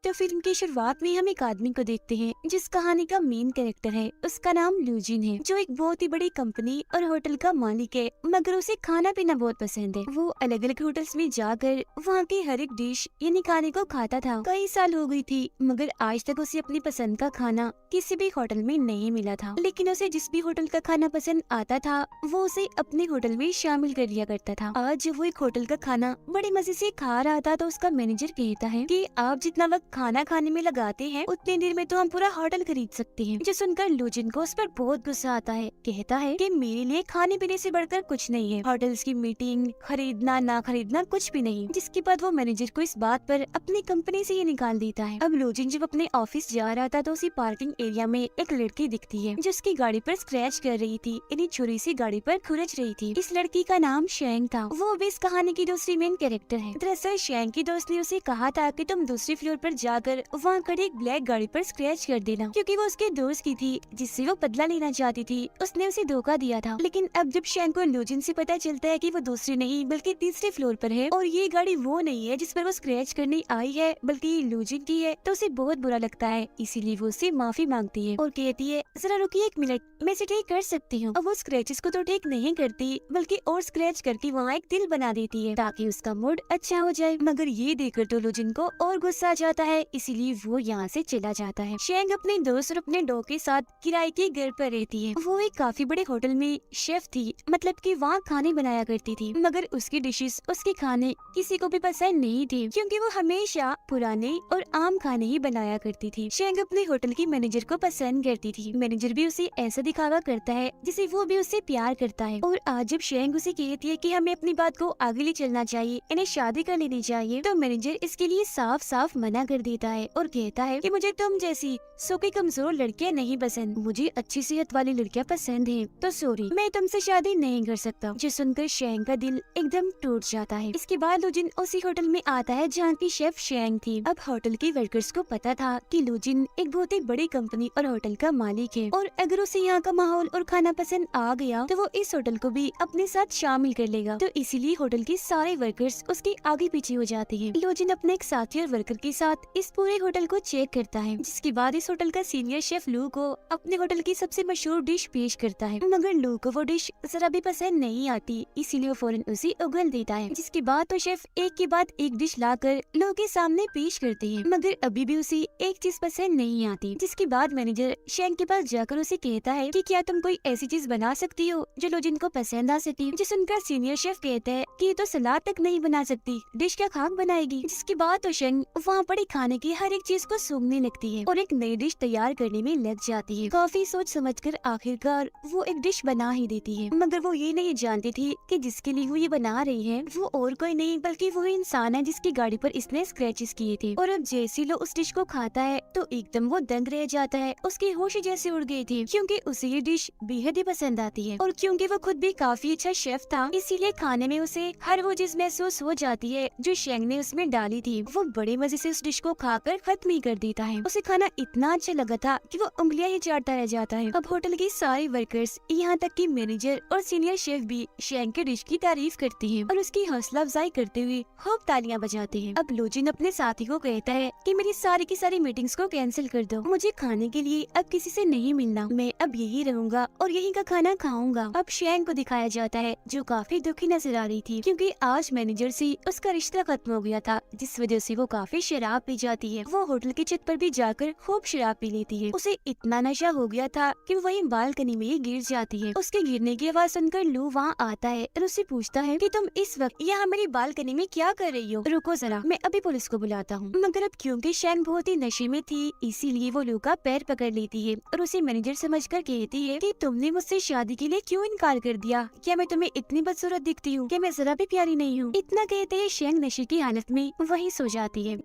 तो फिल्म की शुरुआत में हम एक आदमी को देखते हैं जिस कहानी का मेन कैरेक्टर है। उसका नाम लूजिन है, जो एक बहुत ही बड़ी कंपनी और होटल का मालिक है, मगर उसे खाना पीना बहुत पसंद है। वो अलग अलग होटल्स में जाकर वहाँ की हर एक डिश यानी खाने को खाता था। कई साल हो गई थी, मगर आज तक उसे अपनी पसंद का खाना किसी भी होटल में नहीं मिला था। लेकिन उसे जिस भी होटल का खाना पसंद आता था वो उसे अपने होटल में शामिल कर लिया करता था। आज जब वो एक होटल का खाना बड़े मजे से खा रहा था तो उसका मैनेजर कहता है कि आप जितना वक्त खाना खाने में लगाते हैं उतनी देर में तो हम पूरा होटल खरीद सकते हैं। जो सुनकर लूजिन को उस पर बहुत गुस्सा आता है। कहता है कि मेरे लिए खाने पीने से बढ़कर कुछ नहीं है, होटल्स की मीटिंग, खरीदना ना खरीदना कुछ भी नहीं। जिसके बाद वो मैनेजर को इस बात पर अपनी कंपनी से ही निकाल देता है। अब लूजिन जब अपने ऑफिस जा रहा था तो उसी पार्किंग एरिया में एक लड़की दिखती है जो उसकी गाड़ी पर स्क्रैच कर रही थी, यानी छुरी से गाड़ी पर खुरच रही थी। इस लड़की का नाम शेंग था। वो भी इस कहानी की दूसरी मेन कैरेक्टर है। दरअसल शेंग की दोस्त ने उसे कहा था कि तुम दूसरी फ्लोर पर जाकर वहाँ खड़ी एक ब्लैक गाड़ी पर स्क्रैच कर देना, क्योंकि वो उसके दोस्त की थी जिससे वो बदला लेना चाहती थी। उसने उसे धोखा दिया था। लेकिन अब जब शेंग को लूजिन से पता चलता है कि वो दूसरी नहीं बल्कि तीसरे फ्लोर पर है और ये गाड़ी वो नहीं है जिस पर वो स्क्रैच करने आई है बल्कि लूजिन की है, तो उसे बहुत बुरा लगता है। इसीलिए वो उससे माफी मांगती है और कहती है जरा रुकिए एक मिनट, मैं इसे ठीक कर सकती हूँ। अब वो स्क्रैचेस को तो ठीक नहीं करती बल्कि और स्क्रैच करके वहाँ एक दिल बना देती है ताकि उसका मूड अच्छा हो जाए। मगर ये देखकर तो लूजिन को और गुस्सा आ जाता है, इसीलिए वो यहाँ से चला जाता है। शेंग अपने दोस्त और अपने डॉग के साथ किराए के घर पर रहती है। वो एक काफी बड़े होटल में शेफ थी, मतलब कि वहाँ खाने बनाया करती थी, मगर उसकी डिशेस, उसके खाने किसी को भी पसंद नहीं थे, क्योंकि वो हमेशा पुराने और आम खाने ही बनाया करती थी। शेंग अपने होटल की मैनेजर को पसंद करती थी। मैनेजर भी उसे ऐसा दिखावा करता है जिसे वो भी उससे प्यार करता है। और आज जब शेंग उसे कहती है कि हमें अपनी बात को आगे ले चलना चाहिए, इन्हें शादी कर लेनी चाहिए, तो मैनेजर इसके लिए साफ साफ मना कर देता है और कहता है कि मुझे तुम जैसी सूखी कमजोर लड़कियां नहीं पसंद, मुझे अच्छी सेहत वाली लड़कियां पसंद हैं। तो सॉरी, मैं तुमसे शादी नहीं कर सकता। जो सुनकर शेंग का दिल एकदम टूट जाता है। इसके बाद लूजिन उसी होटल में आता है जहाँ की शेफ शेंग थी। अब होटल के वर्कर्स को पता था कि लूजिन एक बहुत ही बड़ी कंपनी और होटल का मालिक है, और अगर उसे यहाँ का माहौल और खाना पसंद आ गया तो वो इस होटल को भी अपने साथ शामिल कर लेगा। तो इसीलिए होटल के सारे वर्कर्स उसके आगे पीछे हो जाते हैं। लूजिन अपने एक साथी और वर्कर के साथ इस पूरे होटल को चेक करता है, जिसके बाद इस होटल का सीनियर शेफ लू को अपने होटल की सबसे मशहूर डिश पेश करता है। मगर लू को वो डिश जरा भी पसंद नहीं आती, इसीलिए वो फौरन उसे उगल देता है। जिसके बाद तो शेफ एक के बाद एक डिश लाकर लू के सामने पेश करते हैं, मगर अभी भी उसे एक चीज पसंद नहीं आती। जिसके बाद मैनेजर शेंग के पास जाकर उसे कहता है कि क्या तुम कोई ऐसी चीज बना सकती हो जो लूजिन को पसंद आ सके। जो सुनकर सीनियर शेफ कहता है कि ये तो सलाद तक नहीं बना सकती, डिश क्या खाक बनाएगी। जिसके बाद तो शेंग वहाँ पड़ी खाने की हर एक चीज को सूंघने लगती है और एक नई डिश तैयार करने में लग जाती है। काफी सोच समझकर आखिरकार वो एक डिश बना ही देती है, मगर वो ये नहीं जानती थी कि जिसके लिए वो ये बना रही है वो और कोई नहीं बल्कि वो इंसान है जिसकी गाड़ी पर इसने स्क्रैचेस किए थे। और अब जैसे लो उस डिश को खाता है तो एकदम वो दंग रह जाता है। उसकी होश जैसे उड़ गई थी, क्योंकि उसे ये डिश बेहद ही पसंद आती है। और क्योंकि वो खुद भी काफी अच्छा शेफ था, इसीलिए खाने में उसे हर वो चीज महसूस हो जाती है जो शेंग ने उसमें डाली थी। वो बड़े मजे से उस डिश को खाकर खत्म ही कर देता है। उसे खाना इतना अच्छा लगा था कि वो उंगलियां ही चाटता रह जाता है। अब होटल के सारे वर्कर्स, यहाँ तक कि मैनेजर और सीनियर शेफ भी शेंग के डिश की तारीफ करते हैं और उसकी हौसला अफजाई करते हुए खूब तालियां बजाते हैं। अब लूजिन अपने साथी को कहता है कि मेरी सारी की सारी मीटिंग्स को कैंसिल कर दो, मुझे खाने के लिए अब किसी से नहीं मिलना, मैं अब यही रहूंगा और यहीं का खाना खाऊंगा। अब शेंग को दिखाया जाता है जो काफी दुखी नजर आ रही थी, क्योंकि आज मैनेजर से उसका रिश्ता खत्म हो गया था, जिस वजह से वो काफी शराब पी जाती है। वो होटल की छत पर भी जाकर खूब शराब पी लेती है। उसे इतना नशा हो गया था कि वो वहीं बालकनी में ही गिर जाती है। उसके गिरने की आवाज सुनकर लू वहाँ आता है और उससे पूछता है कि तुम इस वक्त यहाँ मेरी बालकनी में क्या कर रही हो, रुको जरा, मैं अभी पुलिस को बुलाता हूँ। मगर अब क्योंकि शेंग बहुत ही नशे में थी, इसीलिए वो लू का पैर पकड़ लेती है और उसे मैनेजर समझकर कहती है कि तुमने मुझसे शादी के लिए क्यों इनकार कर दिया, क्या मैं तुम्हें इतनी बदसूरत दिखती हूँ, क्या मैं जरा भी प्यारी नहीं हूँ। इतना कहते ही शेंग नशे की हालत में वहीं सो जाती है।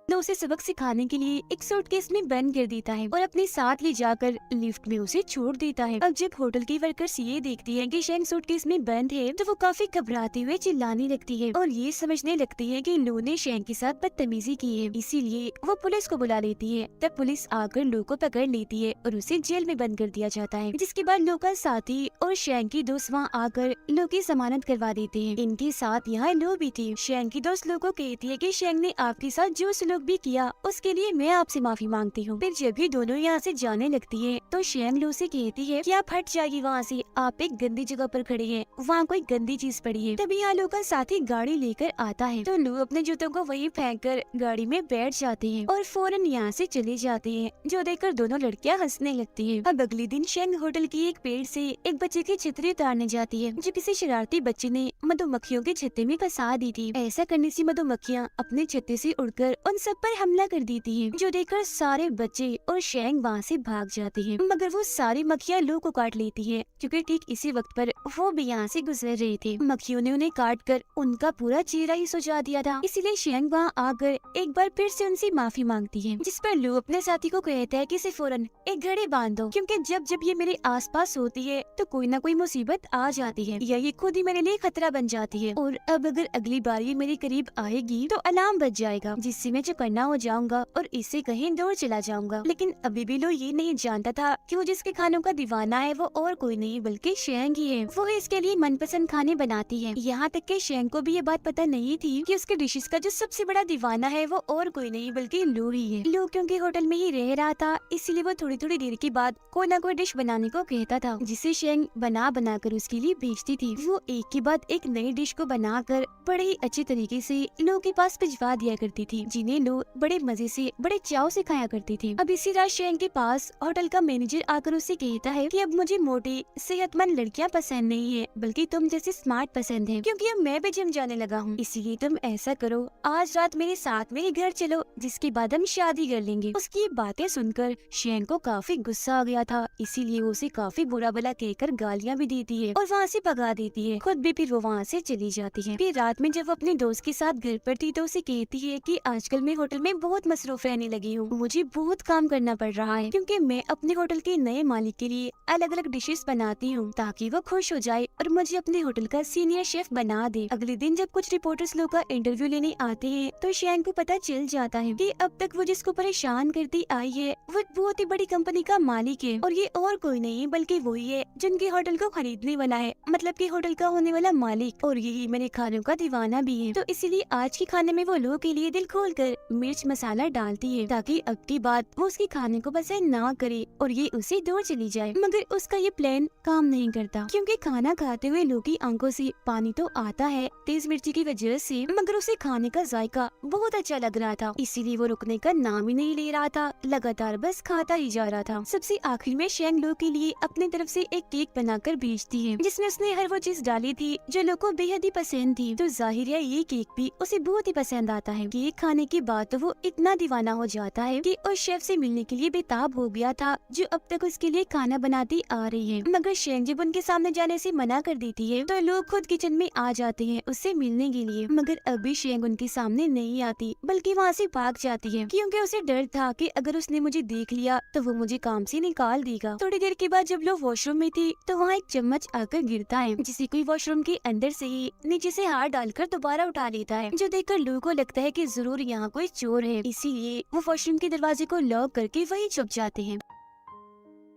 तो उसे सबक सिखाने के लिए एक सूटकेस में बंद कर देता है और अपने साथ ले जाकर लिफ्ट में उसे छोड़ देता है। अब जब होटल की वर्कर्स ये देखती है कि शेंग सूटकेस में बंद है तो वो काफी घबराते हुए चिल्लाने लगती है और ये समझने लगती है कि लू ने शेंग के साथ बदतमीजी की है, इसीलिए वो पुलिस को बुला लेती है। तब पुलिस आकर लू को पकड़ लेती है और उसे जेल में बंद कर दिया जाता है। जिसके बाद लू का साथी और शेंग की दोस्त वहाँ आकर लू की जमानत करवा देते हैं। इनके साथ यहाँ लू भी थी। शेंग की दोस्त लू को कहती है कि शेंग ने आपके साथ जो सलूक सलूक भी किया उसके लिए मैं आपसे माफी मांगती हूँ। फिर जब ये दोनों यहाँ से जाने लगती है तो शेंग लू से कहती है कि आप हट जाइए वहाँ से, आप एक गंदी जगह पर खड़े हैं, वहाँ कोई गंदी चीज पड़ी है। तभी यहाँ लू का साथी गाड़ी लेकर आता है तो लू अपने जूतों को वहीं फेंक कर गाड़ी में बैठ जाते हैं और फौरन यहाँ से चले जाते हैं, जो देखकर दोनों लड़कियाँ हंसने लगती है। अब अगले दिन शेंग होटल की एक पेड़ से एक बच्चे की छतरी उतारने जाती है, जो किसी शरारती बच्चे ने मधुमक्खियों के छत्ते में फंसा दी थी। ऐसा करने से मधुमक्खियाँ अपने छत्ते से उड़कर उन सब पर हमला कर देती हैं, जो देखकर सारे बच्चे और शेंग वहाँ से भाग जाते हैं। मगर वो सारी मक्खियाँ लू को काट लेती हैं, क्योंकि ठीक इसी वक्त पर वो भी यहाँ से गुजर रहे थे। मक्खियों ने उन्हें काट कर उनका पूरा चेहरा ही सुझा दिया था, इसीलिए शेंग वहाँ आकर एक बार फिर से उनसे माफी मांगती है, जिस पर लू अपने साथी को कहता है कि इसे फौरन एक घड़ी बांध दो, क्योंकि जब जब ये मेरे आसपास होती है तो कोई ना कोई मुसीबत आ जाती है या ये खुद ही मेरे लिए खतरा बन जाती है, और अब अगर अगली बार ये मेरे करीब आएगी तो अलार्म बज जाएगा, जिससे मैं चौकन्ना हो जाऊंगा और इससे कहीं दूर चला जाऊंगा। लेकिन अभी भी लू ये नहीं जानता था कि वो जिसके खानों का दीवाना है वो और कोई नहीं बल्कि शेंग ही है। वो इसके लिए मनपसंद खाने बनाती है। यहाँ तक कि शेंग को भी ये बात पता नहीं थी कि उसके डिशेस का जो सबसे बड़ा दीवाना है वो और कोई नहीं बल्कि लू ही है। लू क्योंकि होटल में ही रह रहा था, इसीलिए वो थोड़ी थोड़ी देर के बाद कोई ना कोई डिश बनाने को कहता था, जिसे शेंग बना बना कर उसके लिए भेजती थी। वो एक के बाद एक नई डिश को बनाकर बड़े ही अच्छे तरीके से लू के पास भिजवा दिया करती थी, जिन्हें लू बड़े मजे से बड़े चाव से खाया करती थी। अब इसी रात शेंग के पास होटल का मैनेजर आकर उससे कहता है कि अब मुझे मोटी सेहतमंद लड़कियां पसंद नहीं है, बल्कि तुम जैसी स्मार्ट पसंद है, क्योंकि अब मैं भी जिम जाने लगा हूँ। इसीलिए तुम ऐसा करो, आज रात मेरे साथ मेरे घर चलो, जिसके बाद हम शादी कर लेंगे। उसकी बातें सुनकर शेंग को काफी गुस्सा आ गया था, इसीलिए वो उसे काफी बुरा भला कहकर गालियाँ भी देती है और वहाँ से भगा देती है। खुद भी फिर वो वहाँ से चली जाती है। फिर रात में जब वो अपने दोस्त के साथ घर पर थी तो उसे कहती है कि आजकल मैं होटल में बहुत मसरूफ रहने लगी हूँ, मुझे बहुत काम करना पड़ रहा है, क्योंकि मैं अपने होटल के नए मालिक के लिए अलग अलग डिशेस बनाती हूँ ताकि वो खुश हो जाए और मुझे अपने होटल का सीनियर शेफ बना दे। अगले दिन जब कुछ रिपोर्टर्स लोग का इंटरव्यू लेने आते हैं तो शेंग को पता चल जाता है कि अब तक वो जिसको परेशान करती आई है वो बहुत ही बड़ी कंपनी का मालिक है, और ये और कोई नहीं बल्कि वही है जिनके होटल को खरीदने वाला है, मतलब कि होटल का होने वाला मालिक, और यही मेरे खानों का दीवाना भी है। तो इसीलिए आज के खाने में वो लोग के लिए दिल खोल कर मिर्च मसाला डालती है, ताकि अब की बात वो उसके खाने को पसंद ना करे और ये उसे दूर चली जाए। मगर उसका ये प्लान काम नहीं करता, क्योंकि खाना खाते हुए लोग की आंखों से पानी तो आता है तेज मिर्ची की वजह से, मगर उसे खाने का जायका बहुत अच्छा लग रहा था, इसीलिए वो रुकने का नाम ही नहीं ले रहा था, लगातार बस खाता ही जा रहा था। सबसे आखिर में शेंग लू के लिए अपनी तरफ से एक केक बनाकर भेजती है, जिसमें उसने हर वो चीज डाली थी जो लोग को बेहद ही पसंद थी। तो जाहिर है ये केक भी उसे बहुत ही पसंद आता है। केक खाने के बाद तो वो इतना दीवाना हो जाता है कि उस शेफ से मिलने के लिए बेताब हो गया था, जो अब तक उसके लिए खाना बनाती आ रही है। मगर शेंग जब उनके सामने जाने से मना कर देती है तो लोग खुद किचन में आ जाते हैं उससे मिलने के लिए, मगर अभी शेंग उनके सामने नहीं आती बल्कि वहाँ से भाग जाती है, क्योंकि उसे डर था कि अगर उसने मुझे देख लिया तो वो मुझे काम से निकाल देगा। थोड़ी देर के बाद जब लोग वॉशरूम में थी तो वहाँ एक चम्मच आकर गिरता है, जिसे कोई वॉशरूम के अंदर से ही नीचे से हाथ डालकर दोबारा उठा लेता है, जो देखकर लू को लगता है कि जरूर यहाँ कोई चोर है, इसीलिए वो वॉशरूम के दरवाजे को लॉक करके वहीं छुप जाते हैं।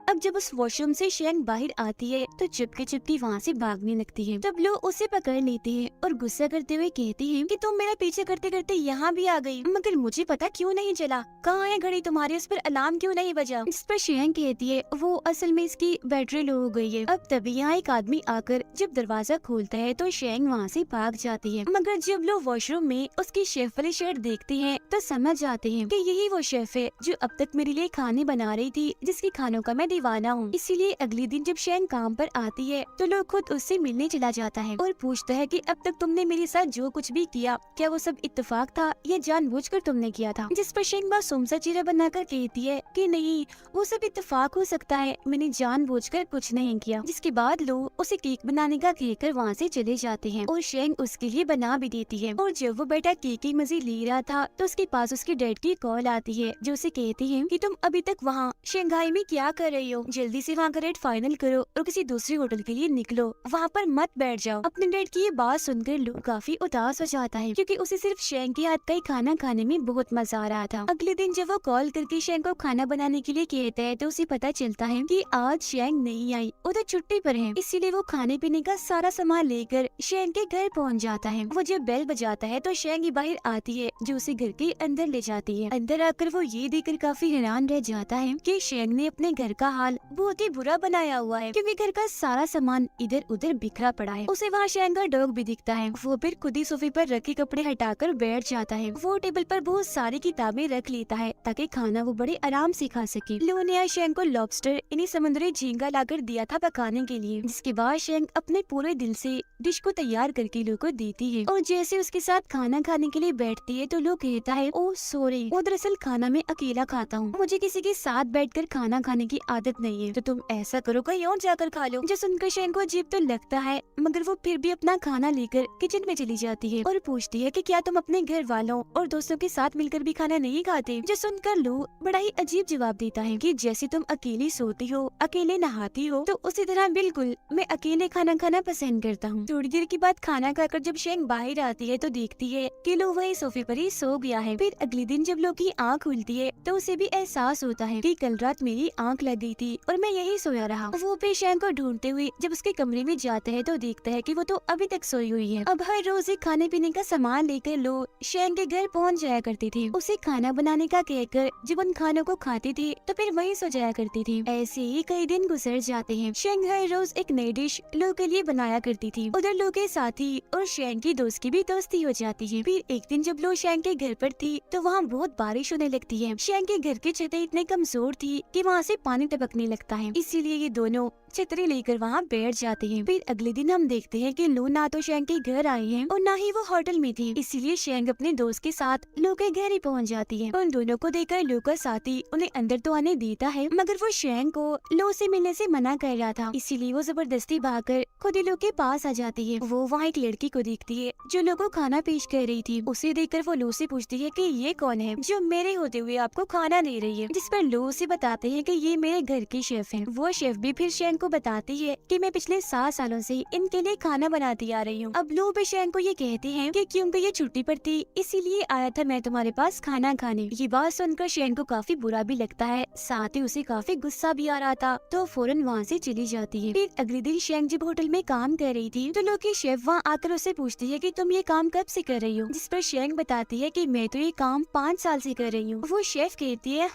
अब जब उस वॉशरूम से शेंग बाहर आती है तो चुपके चुपके वहाँ से भागने लगती है। तब लोग उसे पकड़ लेते हैं और गुस्सा करते हुए कहती है कि तुम मेरा पीछे करते करते यहाँ भी आ गई, मगर मुझे पता क्यों नहीं चला, कहाँ है घड़ी तुम्हारी, उस पर अलार्म क्यों नहीं बजा। इस पर शेंग कहती है वो असल में इसकी बैटरी लो हो गई है। अब तभी यहाँ एक आदमी आकर जब दरवाजा खोलता है तो शेंग वहाँ से भाग जाती है, मगर जब लोग वॉशरूम में उसकी शेफ वाली शर्ट देखते हैं तो समझ जाते हैं कि यही वो शेफ है जो अब तक मेरे लिए खाने बना रही थी, जिसके खानों का मैं दीवाना हूँ। इसीलिए अगले दिन जब शेंग काम पर आती है तो लोग खुद उससे मिलने चला जाता है और पूछता है कि अब तक तुमने मेरे साथ जो कुछ भी किया क्या वो सब इत्तेफाक था या जानबूझकर तुमने किया था। जिस पर शेंग बस सुमसा चेहरा बनाकर कहती है कि नहीं, वो सब इत्तेफाक हो सकता है, मैंने जानबूझकर कुछ नहीं किया। जिसके बाद लोग उसे केक बनाने का कहकर वहाँ से चले जाते हैं और शेंग उसके लिए बना भी देती है। और जब वो बेटा केक की मजे ले रहा था तो उसके पास उसके डैड की कॉल आती है, जो उसे कहती है कि तुम अभी तक वहाँ शंघाई में क्या कर रही हो, जल्दी से वहाँ का रेट फाइनल करो और किसी दूसरे होटल के लिए निकलो, वहाँ पर मत बैठ जाओ। अपने डैड की ये बात सुनकर लू काफी उदास हो जाता है, क्योंकि उसे सिर्फ शेंग के हाथ का ही खाना खाने में बहुत मजा आ रहा था। अगले दिन जब वो कॉल करके शेंग को खाना बनाने के लिए कहता है तो उसे पता चलता है कि आज शेंग नहीं आई, वो तो छुट्टी पर है। इसीलिए वो खाने पीने का सारा सामान लेकर शेंग के घर पहुँच जाता है। वो जब बेल बजाता है तो शेंग ही बाहर आती है, जो उसे घर के अंदर ले जाती है। अंदर आकर वो ये देखकर काफी हैरान रह जाता है कि शेंग ने अपने घर का हाल बहुत ही बुरा बनाया हुआ है, क्योंकि घर का सारा सामान इधर उधर बिखरा पड़ा है। उसे वहाँ शेंग का डॉग भी दिखता है। वो फिर खुद ही सोफे पर रखे कपड़े हटाकर बैठ जाता है। वो टेबल पर बहुत सारी किताबें रख लेता है ताकि खाना वो बड़े आराम से खा सके। लो ने आज शेंग को लॉबस्टर यानी समुद्री झींगा लाकर दिया था पकाने के लिए, जिसके बाद शेंग अपने पूरे दिल से डिश को तैयार करके लो को देती है। और जैसे उसके साथ खाना खाने के लिए बैठती है तो लो कहता है, ओ सॉरी, वो दरअसल खाना मैं अकेला खाता हूँ, मुझे किसी के साथ बैठकर खाना खाने की आदत नहीं है, तो तुम ऐसा करो कहीं और जाकर खा लो। जो सुनकर शेंग को अजीब तो लगता है, मगर वो फिर भी अपना खाना लेकर किचन में चली जाती है और पूछती है कि क्या तुम अपने घर वालों और दोस्तों के साथ मिलकर भी खाना नहीं खाते। जो सुनकर लो बड़ा ही अजीब जवाब देता है कि जैसे तुम अकेली सोती हो, अकेले नहाती हो, तो उसी तरह बिल्कुल मैं अकेले खाना खाना पसंद करता हूँ। थोड़ी देर के बाद खाना खाकर जब शेंग बाहर आती है तो देखती है कि लो वही सोफे पर ही सो गया है। फिर अगले दिन जब लो की आँख खुलती है तो उसे भी एहसास होता है कि कल रात मेरी आँख लग गई थी और मैं यही सोया रहा। वो फिर शेंग को ढूंढते हुए जब उसके कमरे में जाता है तो देखता है कि वो तो अभी तक सोई हुई है। अब हर रोज एक खाने पीने का सामान लेकर लो शेंग के घर पहुंच जाया करती थी। उसे खाना बनाने का कहकर जब उन खानों को खाती थी तो फिर वहीं सो जाया करती थी। ऐसे ही कई दिन गुजर जाते हैं। शेंग हर रोज एक नई डिश लो के लिए बनाया करती थी। उधर लो के साथी और शेंग की दोस्त की भी दोस्ती हो जाती है। फिर एक दिन जब लो शेंग के घर पर थी तो वहाँ बहुत बारिश होने लगती है। शेंग के घर की छतें इतने कमजोर थी कि वहाँ से पानी टपकने लगता है, इसीलिए ये दोनों छतरी लेकर वहाँ बैठ जाते हैं। फिर अगले दिन हम देखते हैं कि लो ना तो शेंग के घर आई है और ना ही वो होटल में थी, इसीलिए शेंग अपने दोस्त के साथ लो के घर ही पहुँच जाती है। उन दोनों को देखकर लो का साथी उन्हें अंदर तो आने देता है, मगर वो शेंग को लो से मिलने से मना कर रहा था, इसीलिए वो जबरदस्ती भागकर खुद ही लो के पास आ जाती है। वो वहाँ एक लड़की को देखती है जो लो को खाना पेश कर रही थी। उसे देखकर वो लो से पूछती है कि ये कौन है जो मेरे होते हुए आपको खाना दे रही है, जिस पर लो उसे बताते हैं कि ये मेरे घर के शेफ हैं। वो शेफ भी फिर शेंग को बताती है कि मैं पिछले 7 सालों से इनके लिए खाना बनाती आ रही हूँ। अब लो भी शेंग को ये कहते हैं कि क्योंकि ये छुट्टी पर थी इसीलिए आया था मैं तुम्हारे पास खाना खाने। ये बात सुनकर शेंग को काफी बुरा भी लगता है, साथ ही उसे काफी गुस्सा भी आ रहा था, तो फौरन वहाँ से चली जाती है। फिर अगले दिन शेंग जब होटल में काम कर रही थी तो लो की शेफ वहाँ आकर उससे पूछती है कि तुम ये काम कब से कर रही हो, जिस पर शेंग बताती है कि मैं तो ये काम 5 साल से कर रही हूँ। वो शेफ कहती है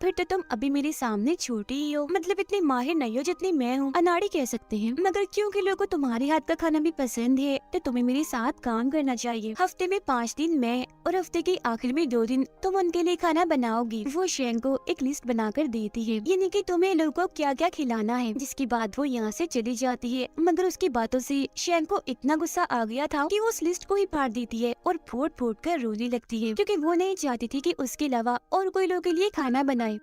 फिर तो तुम अभी मेरे सामने छोटी ही हो, मतलब इतनी माहिर नहीं हो जितनी मैं हूँ, अनाड़ी कह सकते हैं, मगर क्योंकि लोगों को तुम्हारे हाथ का खाना भी पसंद है तो तुम्हें मेरे साथ काम करना चाहिए। हफ्ते में 5 दिन मैं और हफ्ते के आखिर में 2 दिन तुम उनके लिए खाना बनाओगी। वो शेंग को एक लिस्ट बनाकर देती है, यानी कि तुम्हें लोगों को क्या क्या खिलाना है, जिसके बाद वो यहाँ से चली जाती है। मगर उसकी बातों से शेंग को इतना गुस्सा आ गया था कि वो उस लिस्ट को ही फाड़ देती है और फूट फूट कर रोने लगती है, क्योंकि वो नहीं चाहती थी कि उसके अलावा और कोई लोगों के लिए खाना बनाए।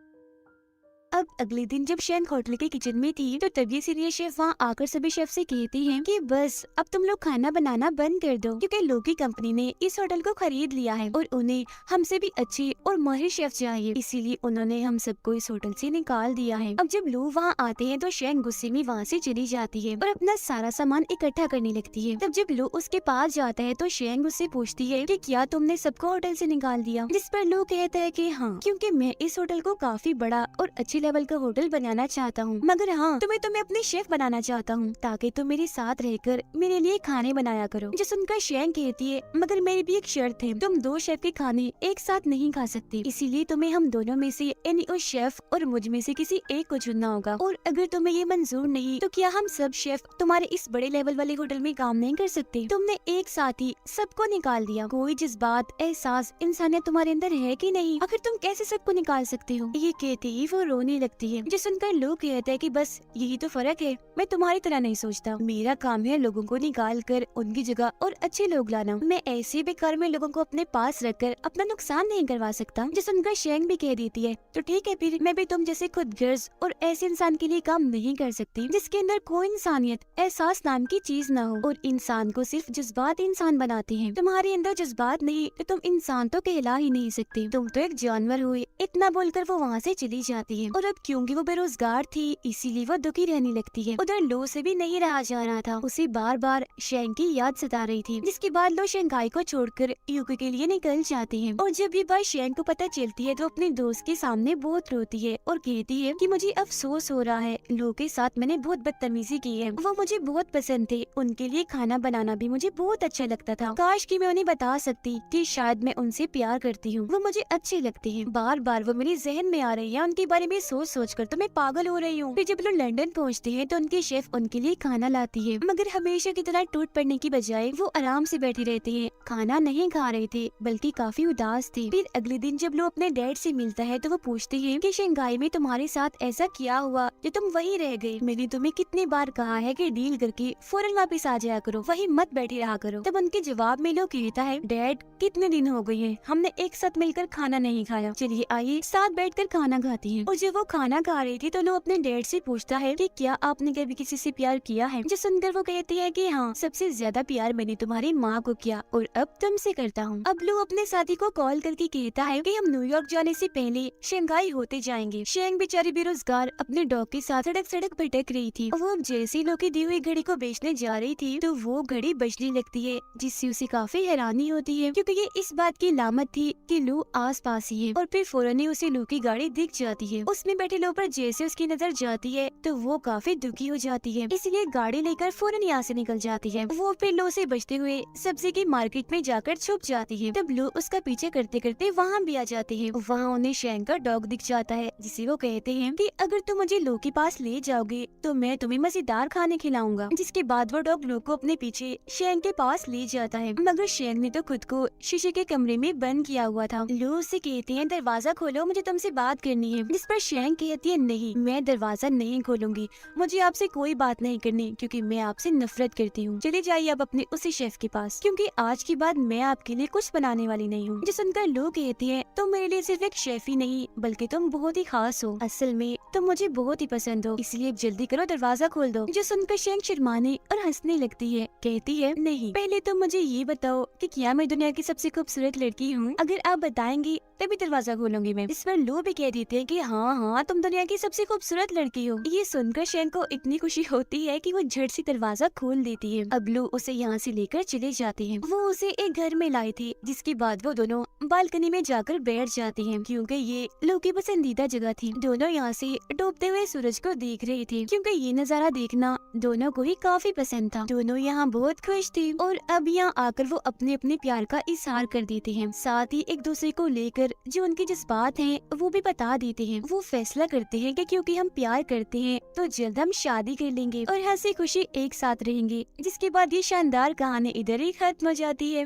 अब अगले दिन जब शेंग होटल के किचन में थी तो तभी सीनियर शेफ वहाँ आकर सभी शेफ से कहती हैं कि बस अब तुम लोग खाना बनाना बंद कर दो, क्योंकि लो की कंपनी ने इस होटल को खरीद लिया है और उन्हें हमसे भी अच्छे और माहिर शेफ चाहिए, इसीलिए उन्होंने हम सबको इस होटल से निकाल दिया है। अब जब लो वहाँ आते हैं तो शेंग गुस्से में वहाँ से चली जाती है और अपना सारा सामान इकट्ठा करने लगती है। तब जब लो उसके पास जाता है तो शेंग उससे पूछती है कि क्या तुमने सबको होटल से निकाल दिया, जिस पर लो कहता है कि हाँ, क्योंकि मैं इस होटल को काफी बड़ा और अच्छी लेवल का होटल बनाना चाहता हूँ, मगर हाँ तुम्हें अपने शेफ बनाना चाहता हूँ ताकि तुम मेरे साथ रहकर मेरे लिए खाने बनाया करो। जो सुनकर शेंग कहती है मगर मेरी भी एक शर्त है, तुम 2 शेफ के खाने एक साथ नहीं खा सकती, इसीलिए तुम्हें हम दोनों में से यानी उस शेफ और मुझ में से किसी एक को चुनना होगा, और अगर तुम्हें ये मंजूर नहीं तो क्या हम सब शेफ तुम्हारे इस बड़े लेवल वाले होटल में काम नहीं कर सकते। तुमने एक साथ ही सबको निकाल दिया, कोई जज्बात एहसास इंसानियत तुम्हारे अंदर है कि नहीं, आखिर तुम कैसे सबको निकाल सकते हो। ये कहते ही वो रोने लगती है। जो सुनकर लोग कहते हैं कि बस यही तो फर्क है, मैं तुम्हारी तरह नहीं सोचता, मेरा काम है लोगों को निकाल कर उनकी जगह और अच्छे लोग लाना, मैं ऐसे बेकार में लोगों को अपने पास रखकर अपना नुकसान नहीं करवा सकता। जो सुनकर शेंग भी कह देती है तो ठीक है, फिर मैं भी तुम जैसे खुदगर्ज और ऐसे इंसान के लिए काम नहीं कर सकती जिसके अंदर कोई इंसानियत एहसास नाम की चीज न हो, और इंसान को सिर्फ जज्बात इंसान बनाते हैं। तुम्हारे अंदर जज्बात नहीं तो तुम इंसान तो कहला ही नहीं सकते, तुम तो एक जानवर हुए। इतना बोलकर वो वहाँ से चली जाती है और अब क्योंकि वो बेरोजगार थी इसीलिए वो दुखी रहने लगती है। उधर लो से भी नहीं रहा जा रहा था, उसे बार बार शेंग की याद सता रही थी, जिसके बाद लो शंघाई को छोड़कर यूके के लिए निकल जाती है। और जब ये बात शेंग को पता चलती है तो अपने दोस्त के सामने बहुत रोती है और कहती है कि मुझे अफसोस हो रहा है, लो के साथ मैंने बहुत बदतमीजी की है। वो मुझे बहुत पसंद थे, उनके लिए खाना बनाना भी मुझे बहुत अच्छा लगता था। काश कि मैं उन्हें बता सकती कि शायद मैं उनसे प्यार करती हूँ, वो मुझे अच्छे लगते हैं। बार बार वो मेरे जहन में आ रही है, उनके बारे में सोच कर तो मैं पागल हो रही हूँ। फिर जब लोग लंदन पहुँचते हैं तो उनके शेफ उनके लिए खाना लाती है, मगर हमेशा की तरह टूट पड़ने की बजाय वो आराम से बैठी रहती है, खाना नहीं खा रहे थे बल्कि काफी उदास थे। फिर अगले दिन जब लो अपने डैड से मिलता है तो वो पूछते हैं कि शंघाई में तुम्हारे साथ ऐसा क्या हुआ जो तुम वहीं रह गए। मैंने तुम्हें कितनी बार कहा है कि डील करके फौरन वापस आ जाया करो, वहीं मत बैठी रहा करो। तब उनके जवाब में लो कहता है, डैड कितने दिन हो गए हैं हमने एक साथ मिलकर खाना नहीं खाया, चलिए आइए साथ बैठकर खाना खाते हैं। और जब वो खाना खा रही थी तो लो अपने डैड से पूछता है कि क्या आपने कभी किसी से प्यार किया है। जो सुनकर वो कहती है कि हाँ, सबसे ज्यादा प्यार मैंने तुम्हारी माँ को किया और अब तुमसे करता हूँ। अब लो अपने साथी को कॉल करके कहता है कि हम न्यूयॉर्क जाने से पहले शंघाई होते जाएंगे। शेंग बेचारी बेरोजगार अपने डॉग के साथ सड़क सड़क भटक रही थी। वो अब जैसे लो की दी हुई घड़ी को बेचने जा रही थी तो वो घड़ी बजने लगती है, जिससे उसे काफी हैरानी होती है क्योंकि ये इस बात की लामत थी कि लो आस पास ही है। और फिर फौरन ही उसे लो की गाड़ी दिख जाती है। उसमें बैठे लो पर जैसे उसकी नजर जाती है तो वो काफी दुखी हो जाती है, इसलिए गाड़ी लेकर फौरन यहाँ से निकल जाती है। वो फिर लो से बचते हुए सब्जी की मार्केट में जाकर छुप जाती है। तब लो उसका पीछे करते करते वहाँ भी आ जाती है। वहाँ उन्हें शेंग का डॉग दिख जाता है, जिसे वो कहते हैं कि अगर तुम मुझे लो के पास ले जाओगे तो मैं तुम्हें मजेदार खाने खिलाऊंगा। जिसके बाद वो डॉग लो को अपने पीछे शेंग के पास ले जाता है, मगर शेंग ने तो खुद को शीशे के कमरे में बंद किया हुआ था। लो उससे कहते हैं, दरवाजा खोलो, मुझे तुमसे बात करनी है। जिस पर शेंग कहती है, नहीं मैं दरवाजा नहीं खोलूंगी, मुझे आपसे कोई बात नहीं करनी क्योंकि मैं आपसे नफरत करती हूँ। चले जाइए अब अपने उसी शेफ के पास, क्योंकि आज के बाद मैं आपके लिए कुछ बनाने वाली नहीं हूँ। जो सुनकर लो कहती है, तुम मेरे लिए सिर्फ एक शेफ ही नहीं बल्कि तुम बहुत ही खास हो, असल में तुम मुझे बहुत ही पसंद हो, इसलिए जल्दी करो दरवाजा खोल दो। जो सुनकर शेंग शर्माने और हंसने लगती है, कहती है, नहीं पहले तुम मुझे ये बताओ कि क्या मैं दुनिया की सबसे खूबसूरत लड़की हूँ? अगर आप बताएंगी तभी दरवाजा खोलूंगी मैं। इस पर लो भी कह देते हैं कि हाँ हाँ तुम दुनिया की सबसे खूबसूरत लड़की हो। ये सुनकर शेंग को इतनी खुशी होती है कि वो झट से दरवाजा खोल देती है। अब लो उसे यहाँ से लेकर चले जाते हैं। वो उसे एक घर में लाई थी, जिसके बाद वो दोनों बालकनी में जाकर बैठ जाती हैं, क्योंकि ये लो की पसंदीदा जगह थी। दोनों यहाँ से डूबते हुए सूरज को देख रहे थे, क्योंकि ये नजारा देखना दोनों को ही काफी पसंद था। दोनों यहाँ बहुत खुश थे और अब यहाँ आकर वो अपने अपने प्यार का इजहार कर देते हैं, साथ ही एक दूसरे को लेकर जो उनके जज्बात हैं वो भी बता देते हैं। वो फैसला करते हैं कि क्योंकि हम प्यार करते हैं तो जल्द हम शादी कर लेंगे और हंसी खुशी एक साथ रहेंगे। जिसके बाद ये शानदार कहानी इधर ही खत्म हो जाती है।